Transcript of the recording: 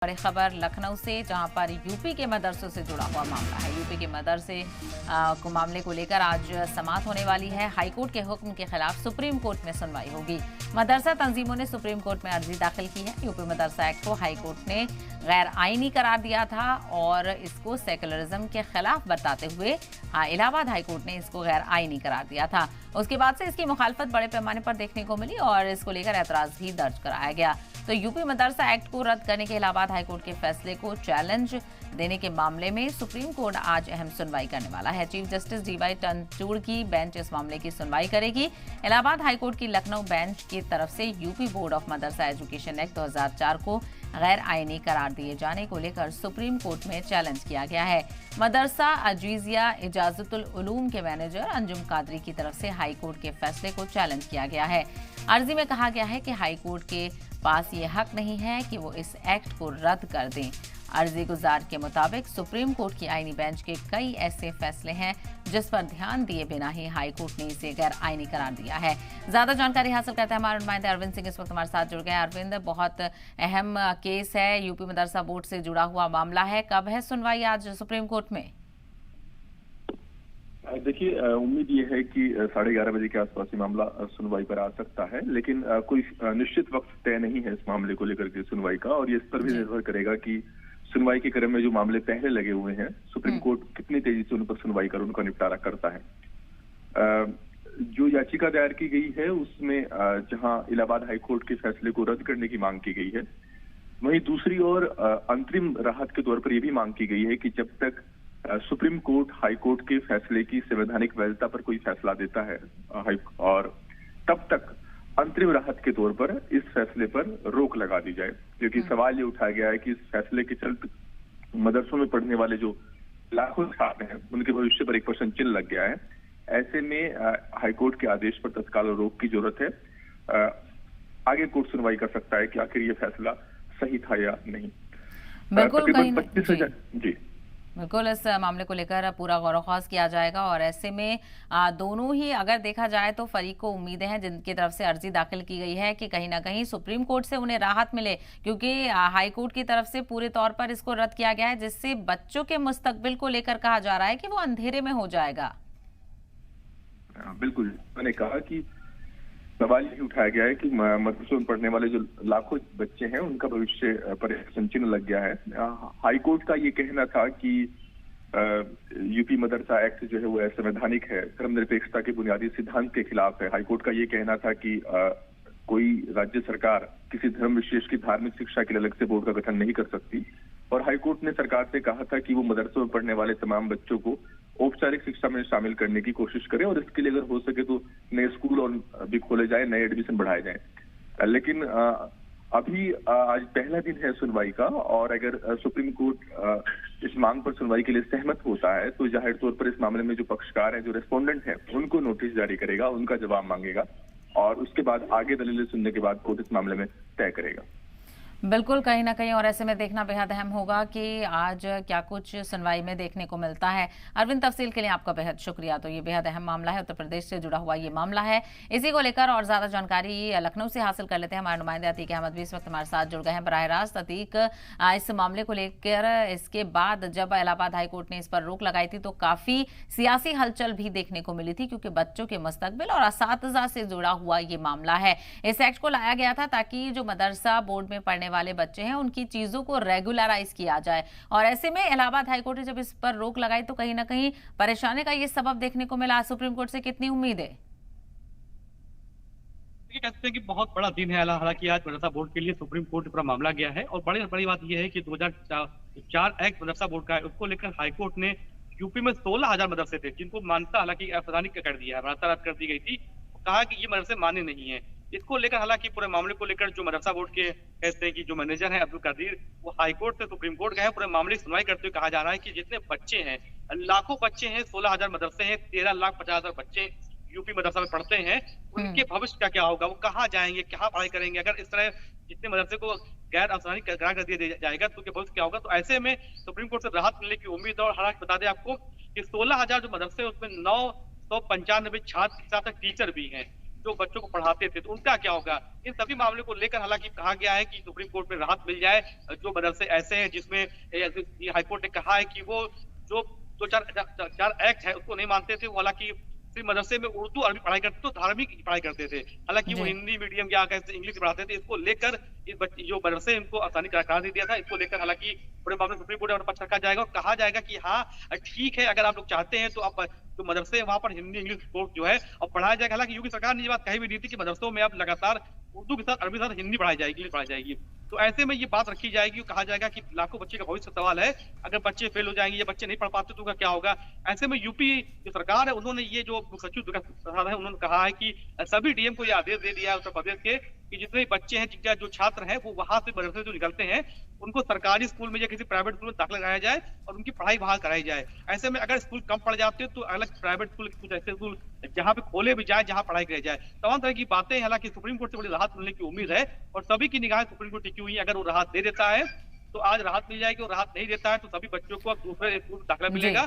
बड़ी खबर लखनऊ से, जहां पर यूपी के मदरसों से जुड़ा हुआ मामला है। यूपी के मदरसे को मामले को लेकर आज समाअत होने वाली है। हाईकोर्ट के हुक्म के खिलाफ सुप्रीम कोर्ट में सुनवाई होगी। मदरसा तंजीमों ने सुप्रीम कोर्ट में अर्जी दाखिल की है। यूपी मदरसा एक्ट को हाईकोर्ट ने गैर आईनी करार दिया था और इसको सेकुलरिज्म के खिलाफ बताते हुए इलाहाबाद हाईकोर्ट ने इसको गैर आईनी करार दिया था। उसके बाद से इसकी मुखालफत बड़े पैमाने पर देखने को मिली और इसको लेकर ऐतराज भी दर्ज कराया गया। तो यूपी मदरसा एक्ट को रद्द करने के इलाहाबाद हाईकोर्ट के फैसले को चैलेंज देने के मामले में सुप्रीम कोर्ट आज अहम सुनवाई करने वाला है। चीफ जस्टिस डीवाई चंद्रचूड़ की बेंच इस मामले की सुनवाई करेगी। इलाहाबाद हाईकोर्ट की लखनऊ बेंच की तरफ से UP board of Madrasa education act 2004 को गैर आईनी करार दिए जाने को लेकर सुप्रीम कोर्ट में चैलेंज किया गया है। मदरसा अजीजिया इजाजतुल उलूम के मैनेजर अंजुम कादरी की तरफ से हाईकोर्ट के फैसले को चैलेंज किया गया है। अर्जी में कहा गया है कि हाईकोर्ट के पास ये हक नहीं है कि वो इस एक्ट को रद्द कर दें। अर्जी गुजार के मुताबिक सुप्रीम कोर्ट की आईनी बेंच के कई ऐसे फैसले हैं जिस पर ध्यान दिए बिना ही हाईकोर्ट ने इसे गैर आईनी करार दिया है। ज्यादा जानकारी हासिल करते हैं हमारे नुमाइंदे अरविंद सिंह इस वक्त हमारे साथ जुड़ गए हैं। अरविंद, बहुत अहम केस है, यूपी मदरसा बोर्ड से जुड़ा हुआ मामला है। कब है सुनवाई आज सुप्रीम कोर्ट में? देखिए, उम्मीद ये है कि 11:30 बजे के आसपास ये मामला सुनवाई पर आ सकता है, लेकिन कोई निश्चित वक्त तय नहीं है इस मामले को लेकर के सुनवाई का, और ये इस पर भी निर्भर करेगा कि सुनवाई के क्रम में जो मामले पहले लगे हुए हैं सुप्रीम कोर्ट कितनी तेजी से उन पर सुनवाई कर उनका निपटारा करता है। जो याचिका दायर की गई है उसमें जहां इलाहाबाद हाईकोर्ट के फैसले को रद्द करने की मांग की गई है, वहीं दूसरी ओर अंतरिम राहत के तौर पर यह भी मांग की गई है कि जब तक सुप्रीम कोर्ट हाईकोर्ट के फैसले की संवैधानिक वैधता पर कोई फैसला देता है और तब तक अंतरिम राहत के तौर पर इस फैसले पर रोक लगा दी जाए, क्योंकि सवाल ये उठाया गया है कि इस फैसले के चलते मदरसों में पढ़ने वाले जो लाखों छात्र हैं उनके भविष्य पर एक प्रश्न चिन्ह लग गया है। ऐसे में हाईकोर्ट के आदेश पर तत्काल रोक की जरूरत है। आगे कोर्ट सुनवाई कर सकता है कि आखिर ये फैसला सही था या नहीं। बिल्कुल, जी बिल्कुल, इस मामले को लेकर पूरा गौर-व-ख़ौज़ किया जाएगा और ऐसे में दोनों ही अगर देखा जाए तो फरीक को उम्मीदें हैं जिनकी तरफ से अर्जी दाखिल की गई है कि कहीं ना कहीं सुप्रीम कोर्ट से उन्हें राहत मिले, क्योंकि हाई कोर्ट की तरफ से पूरे तौर पर इसको रद्द किया गया है, जिससे बच्चों के मुस्तकबिल को लेकर कहा जा रहा है कि वो अंधेरे में हो जाएगा। बिल्कुल, मैंने कहा कि सवाल यही उठाया गया है कि मदरसों में पढ़ने वाले जो लाखों बच्चे हैं उनका भविष्य पर संचिन्ह लग गया है। हाईकोर्ट का ये कहना था कि यूपी मदरसा एक्ट जो है वो असंवैधानिक है, धर्मनिरपेक्षता के बुनियादी सिद्धांत के खिलाफ है। हाईकोर्ट का ये कहना था कि कोई राज्य सरकार किसी धर्म विशेष की धार्मिक शिक्षा के लिए अलग से बोर्ड का गठन नहीं कर सकती, और हाईकोर्ट ने सरकार से कहा था कि वो मदरसों में पढ़ने वाले तमाम बच्चों को औपचारिक शिक्षा में शामिल करने की कोशिश करें और इसके लिए अगर हो सके तो नए स्कूल और भी खोले जाए, नए एडमिशन बढ़ाए जाए। लेकिन अभी आज पहला दिन है सुनवाई का, और अगर सुप्रीम कोर्ट इस मांग पर सुनवाई के लिए सहमत होता है तो जाहिर तौर पर इस मामले में जो पक्षकार हैं, जो रेस्पोंडेंट हैं, उनको नोटिस जारी करेगा, उनका जवाब मांगेगा और उसके बाद आगे दलीलें सुनने के बाद कोर्ट इस मामले में तय करेगा। बिल्कुल, कहीं ना कहीं और ऐसे में देखना बेहद अहम होगा कि आज क्या कुछ सुनवाई में देखने को मिलता है। अरविंद, तफसील के लिए आपका बेहद शुक्रिया। तो ये बेहद अहम मामला है, उत्तर प्रदेश से जुड़ा हुआ ये मामला है। इसी को लेकर और ज्यादा जानकारी लखनऊ से हासिल कर लेते हैं। हमारे नुमाइंदे अतीक अहमद भी इस वक्त हमारे साथ जुड़ गए हैं बराह रास्त। अतीक, इस मामले को लेकर इसके बाद जब इलाहाबाद हाईकोर्ट ने इस पर रोक लगाई थी तो काफी सियासी हलचल भी देखने को मिली थी, क्योंकि बच्चों के मुस्तकबिल और असातिज़ा से जुड़ा हुआ ये मामला है। इस एक्ट को लाया गया था ताकि जो मदरसा बोर्ड में पढ़ने वाले बच्चे हैं उनकी चीजों को रेगुलराइज किया जाए, और ऐसे में इलाहाबाद हाईकोर्ट ने जब इस पर रोक लगाई तो कहीं ना कहीं परेशानी का ये सबब देखने को मिला। सुप्रीम कोर्ट से कितनी उम्मीद है? ये कहते हैं कि बहुत बड़ा दिन है, हालांकि आज मदरसा बोर्ड के लिए सुप्रीम कोर्ट में पूरा मामला गया है, और बड़ी बात यह है कि 2004 एक्ट मदरसा बोर्ड का है, उसको लेकर हाईकोर्ट ने यूपी में 16,000 मदरसे थे जिनको मान्यता हालांकि असंवैधानिक कर दिया है, मान्यता रद्द कर दी गई थी, कहा कि ये मदरसे मान्य नहीं है। इसको लेकर हालांकि पूरे मामले को लेकर जो मदरसा बोर्ड के कहते हैं कि जो मैनेजर है अब्दुल कादिर, वो हाईकोर्ट से सुप्रीम कोर्ट गए हैं। पूरे मामले की सुनवाई करते हुए कहा जा रहा है कि जितने बच्चे हैं, लाखों बच्चे हैं, 16,000 मदरसे हैं, 13,50,000 बच्चे यूपी मदरसा में पढ़ते हैं, उनके भविष्य का क्या होगा, वो कहाँ जाएंगे, क्या पढ़ाई करेंगे? अगर इस तरह जितने मदरसे को गैर असंवैधानिक करार कर दिया जाएगा तो उनके भविष्य क्या होगा? तो ऐसे में सुप्रीम कोर्ट से राहत मिलने की उम्मीद है। और हालांकि बता दें आपको कि 16,000 जो मदरसे उसमें 995 छात्र के साथ टीचर भी हैं, जो बच्चों को पढ़ाते थे, तो उनका क्या होगा? इन सभी मामले को लेकर हालांकि कहा गया है कि सुप्रीम कोर्ट में राहत मिल जाए। जो मदरसे ऐसे हैं जिसमें हाईकोर्ट ने कहा है कि वो जो दो चार एक्ट है उसको नहीं मानते थे, वो हालांकि सिर्फ मदरसे में उर्दू अरबी पढ़ाई करते तो धार्मिक की पढ़ाई करते थे, हालांकि वो जी हिंदी मीडियम या कैसे इंग्लिश पढ़ाते थे। इसको लेकर इस बच्चे जो मदरसे इनको आसानी करार दे दिया था। इसको लेकर हालांकि बड़े मामले सुप्रीम कोर्ट में पक्ष रखा जाएगा और कहा जाएगा कि हाँ ठीक है, अगर आप लोग चाहते हैं तो आप जो मदरसे हैं वहां पर हिंदी इंग्लिश कोर्स जो है और पढ़ाया जाएगा। हालांकि योगी सरकार ने ये बात कही भी दी थी कि मदरसों में अब लगातार उर्दू के साथ अरबी के साथ हिंदी पढ़ाई जाएगी, इंग्लिश पढ़ाई जाएगी। तो ऐसे में ये बात रखी जाएगी, कहा जाएगा कि लाखों बच्चे का भविष्य सवाल है, अगर बच्चे फेल हो जाएंगे या बच्चे नहीं पढ़ पाते तो उनका क्या होगा? ऐसे में यूपी जो सरकार है उन्होंने ये जो मुख्य सचिव दुर्गा प्रसाद है उन्होंने कहा है कि सभी डीएम को ये आदेश दे दिया है उत्तर प्रदेश के कि जितने बच्चे हैं, जिनका जो छात्र हैं वो वहां से मदरसे जो निकलते हैं उनको सरकारी स्कूल में या किसी प्राइवेट स्कूल में दाखिला कराया जाए और उनकी पढ़ाई बहाल कराई जाए। ऐसे में अगर स्कूल कम पड़ जाते हैं तो अलग प्राइवेट स्कूल, कुछ ऐसे स्कूल जहाँ पे खोले भी जाए, जहाँ पढ़ाई कराई जाए। तमाम तरह की बातें, हालांकि सुप्रीम कोर्ट से बड़ी राहत मिलने की उम्मीद है और सभी की निगाहें सुप्रीम कोर्ट टिकी हुई है। अगर वो राहत दे देता है तो आज राहत मिल जाएगी और राहत नहीं देता है तो सभी बच्चों को अब दूसरे स्कूल में दाखिला जी मिलेगा।